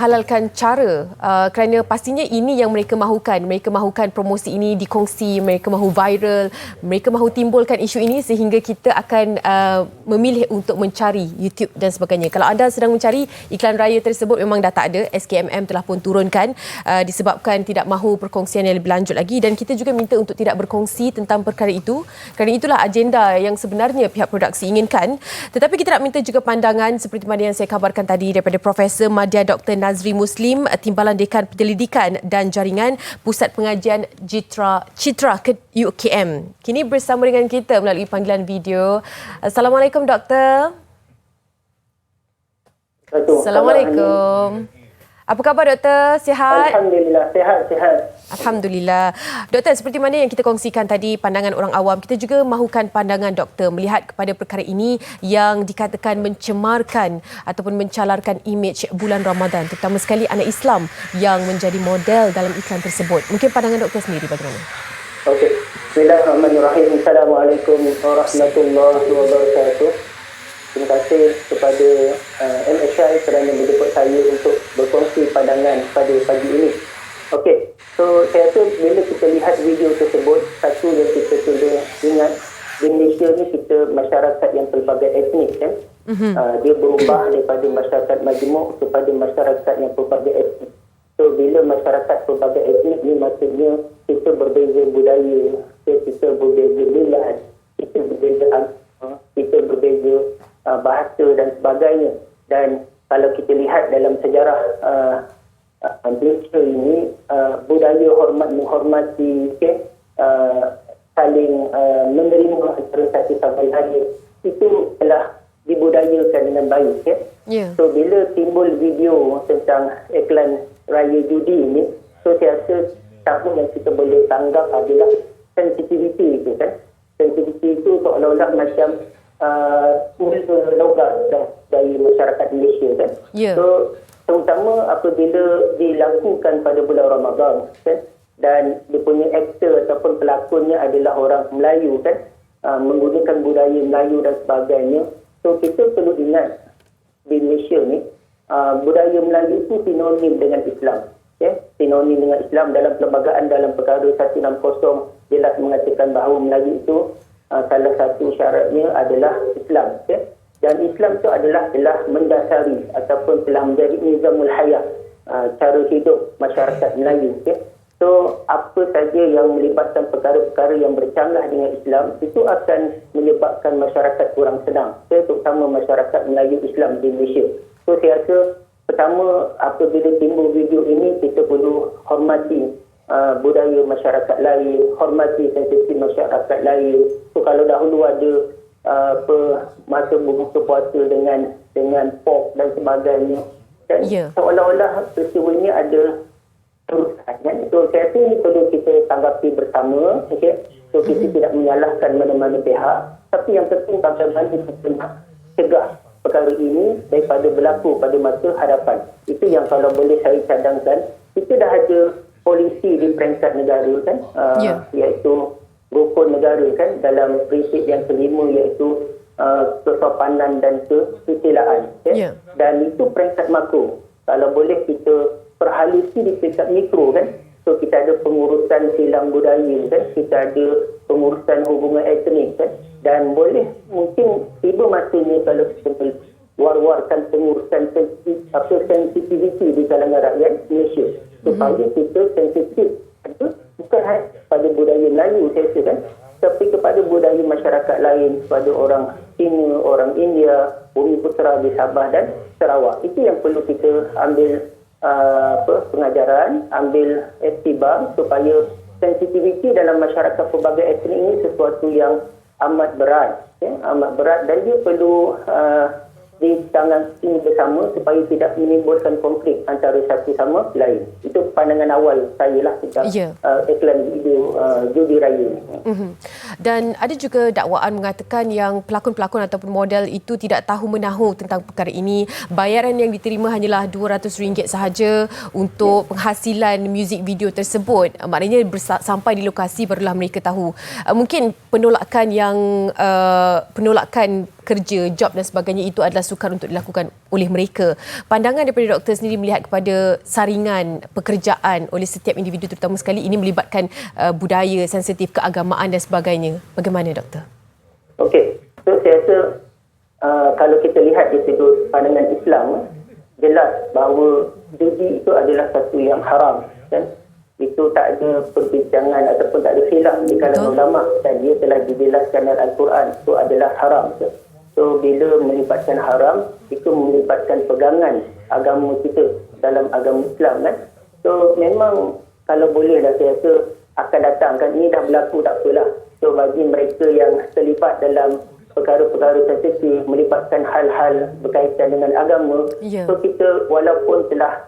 halalkan cara kerana pastinya ini yang mereka mahukan. Mereka mahukan promosi ini dikongsi, mereka mahu viral, mereka mahu timbulkan isu ini sehingga kita akan memilih untuk mencari YouTube dan sebagainya. Kalau anda sedang mencari iklan raya tersebut memang dah tak ada, SKMM telah pun turunkan disebabkan tidak mahu perkongsian yang lebih lanjut lagi dan kita juga minta untuk tidak berkongsi tentang perkara itu kerana itulah agenda yang sebenarnya pihak produksi inginkan. Tetapi kita nak minta juga pandangan seperti mana yang saya kabarkan tadi daripada Profesor Madya Dr. Nazri Muslim, Timbalan Dekan Penyelidikan dan Jaringan Pusat Pengajian Citra UKM. Kini bersama dengan kita melalui panggilan video. Assalamualaikum Doktor. Assalamualaikum. Apa khabar Doktor? Sihat? Alhamdulillah, sihat. Alhamdulillah. Doktor, seperti mana yang kita kongsikan tadi pandangan orang awam, kita juga mahukan pandangan doktor melihat kepada perkara ini yang dikatakan mencemarkan ataupun mencalarkan imej bulan Ramadan, terutama sekali anak Islam yang menjadi model dalam iklan tersebut. Mungkin pandangan doktor sendiri bagaimana? Okey. Bismillahirrahmanirrahim. Assalamualaikum warahmatullahi wabarakatuh. Terima kasih kepada MSI kerana menjemput saya untuk berkongsi pandangan pada pagi ini. Okey, so saya rasa bila kita lihat video tersebut, satu yang kita sudah ingat, di Malaysia ni kita masyarakat yang pelbagai etnik kan. Dia berubah daripada masyarakat majmuk kepada masyarakat yang pelbagai etnik. So bila masyarakat pelbagai etnik ni maksudnya kita berbeza budaya, kita berbeza milad, kita berbeza agama, kita berbeza bahasa dan sebagainya. Dan kalau kita lihat dalam sejarah Malaysia ini, budaya hormat menghormati, saling menerima antara satu sama lain itu telah dibudayakan dengan baik. So bila timbul video tentang iklan raya judi ini, so saya rasa satu yang kita boleh tanggap adalah sensitiviti itu kan. Sensitiviti itu seolah-olah macam logam dari masyarakat Malaysia kan. So terutama apabila dilakukan pada bulan Ramadan kan, dan dia punya aktor ataupun pelakonnya adalah orang Melayu kan, menggunakan budaya Melayu dan sebagainya. So kita perlu ingat di Malaysia ni budaya Melayu itu sinonim dengan Islam. Sinonim dengan Islam. Dalam perlembagaan dalam perkara 160 jelas mengatakan bahawa Melayu itu salah satu syaratnya adalah Islam. Dan Islam itu adalah telah mendasari ataupun telah menjadi nizamul hayat, cara hidup masyarakat Melayu. So apa saja yang melibatkan perkara-perkara yang bercanggah dengan Islam itu akan menyebabkan masyarakat kurang senang, terutama masyarakat Melayu Islam di Malaysia. So saya rasa pertama apabila timbul video ini kita perlu hormati budaya masyarakat lain, hormati sensitif masyarakat lain. So kalau dahulu ada masa berbuka puasa dengan pop dan sebagainya, dan seolah-olah peristiwa ini ada terusan. So saya rasa ini perlu kita tanggapi bersama. So kita tidak menyalahkan mana-mana pihak, tapi yang penting bagaimana kita nak cegah perkara ini daripada berlaku pada masa hadapan. Itu yang kalau boleh saya cadangkan. Kita dah ada polisi di peringkat negara kan, iaitu rukun negara kan, dalam prinsip yang kelima iaitu kesopanan dan kesusilaan. Dan itu peringkat makro. Kalau boleh kita perhalusi di peringkat mikro kan. So kita ada pengurusan silang budaya kan, kita ada pengurusan hubungan etnik kan, dan boleh mungkin tiba masanya kalau kita war-warkan pengurusan sensitiviti di kalangan rakyat Malaysia supaya kita sensitif bukan hanya pada budaya Melayu saya rasa kan, tapi kepada budaya masyarakat lain, kepada orang Cina, orang India, Bumi Putera di Sabah dan Sarawak. Itu yang perlu kita ambil pengajaran, ambil iktibar supaya sensitiviti dalam masyarakat pelbagai etnik ini sesuatu yang amat berat, amat berat, dan dia perlu ditangani bersama supaya tidak menimbulkan konflik antara satu sama lain. Itu pandangan awal saya lah tentang iklan video judi raya. Dan ada juga dakwaan mengatakan yang pelakon-pelakon ataupun model itu tidak tahu menahu tentang perkara ini. Bayaran yang diterima hanyalah RM200 sahaja untuk penghasilan muzik video tersebut. Maknanya sampai di lokasi barulah mereka tahu. Mungkin penolakan kerja, job dan sebagainya itu adalah sukar untuk dilakukan oleh mereka. Pandangan daripada doktor sendiri melihat kepada saringan pekerjaan oleh setiap individu, terutama sekali ini melibatkan budaya, sensitif, keagamaan dan sebagainya. Bagaimana doktor? Okey, so saya rasa kalau kita lihat dari sudut pandangan Islam, jelas bahawa judi itu adalah satu yang haram, kan? Itu tak ada perbincangan ataupun tak ada khilaf di kalangan ulama, dan dia telah dijelaskan dalam Al-Quran itu adalah haram. So bila melibatkan haram, itu melibatkan pegangan agama kita dalam agama Islam, kan? So memang kalau boleh lah saya rasa akan datang, kan, ini dah berlaku tak apalah. So bagi mereka yang terlibat dalam perkara-perkara sensitif, melibatkan hal-hal berkaitan dengan agama, so kita walaupun telah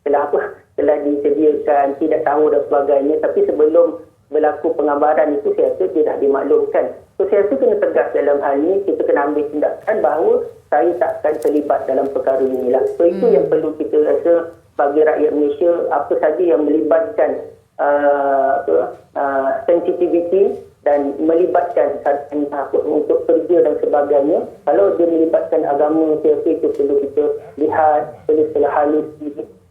telah disediakan, tidak tahu dan sebagainya, tapi sebelum berlaku penggambaran itu saya rasa dia dah dimaklumkan. So saya rasa kena tegas dalam hal ini, kita kena ambil tindakan bahawa saya takkan terlibat dalam perkara inilah. So itu yang perlu kita rasa bagi rakyat Malaysia, apa saja yang melibatkan sensitivity dan melibatkan untuk kerja dan sebagainya. Kalau dia melibatkan agama, saya rasa itu perlu kita lihat, perlu setelah halus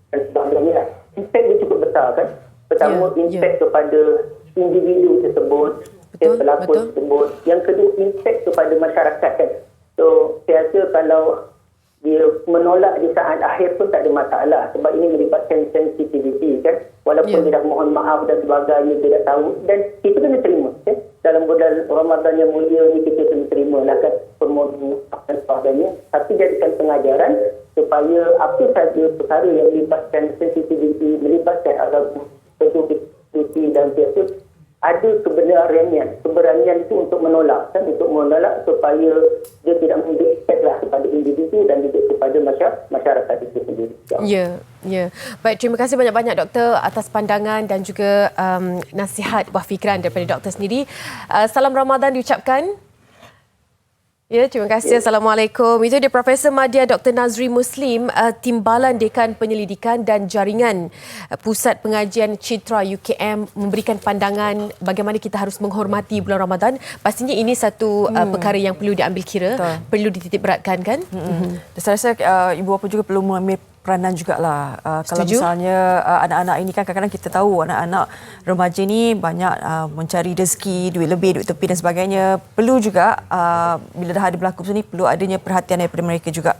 dan sebagainya. Impact dia cukup besar, kan? Pertama, impact kepada individu tersebut, pelakon tersebut. Yang kedua, impact kepada masyarakat, kan? So, saya rasa kalau dia menolak di saat akhir pun tak ada masalah, sebab ini melibatkan sensitivity, kan? Walaupun dia dah mohon maaf dan sebagainya, dia dah tahu, dan kita kena terima, kan? Dalam bulan Ramadan yang mulia ni kita kena terima lah, kan, permohonan dan sebagainya, tapi jadikan pengajaran supaya apa saja perkara yang melibatkan sensitivity, melibatkan agama, sensitivity dan biasa, ada keberanian itu untuk menolak, kan, untuk menolak supaya dia tidak memberi efek lah kepada individu dan juga kepada masyarakat itu sendiri. Ya. Baik, terima kasih banyak-banyak doktor atas pandangan dan juga nasihat buah fikiran daripada doktor sendiri. Salam Ramadan diucapkan. Ya, terima kasih. Assalamualaikum. Itu dia Profesor Madya Dr. Nazri Muslim, Timbalan Dekan Penyelidikan dan Jaringan Pusat Pengajian Citra UKM, memberikan pandangan bagaimana kita harus menghormati bulan Ramadan. Pastinya ini satu perkara yang perlu diambil kira, perlu dititik beratkan, kan? Saya rasa ibu bapa juga perlu mengambil peranan jugalah. Kalau misalnya anak-anak ini kan kadang-kadang kita tahu anak-anak remaja ni banyak mencari rezeki, duit lebih, duit tepi dan sebagainya. Perlu juga bila dah ada berlaku macam ni, perlu adanya perhatian daripada mereka juga.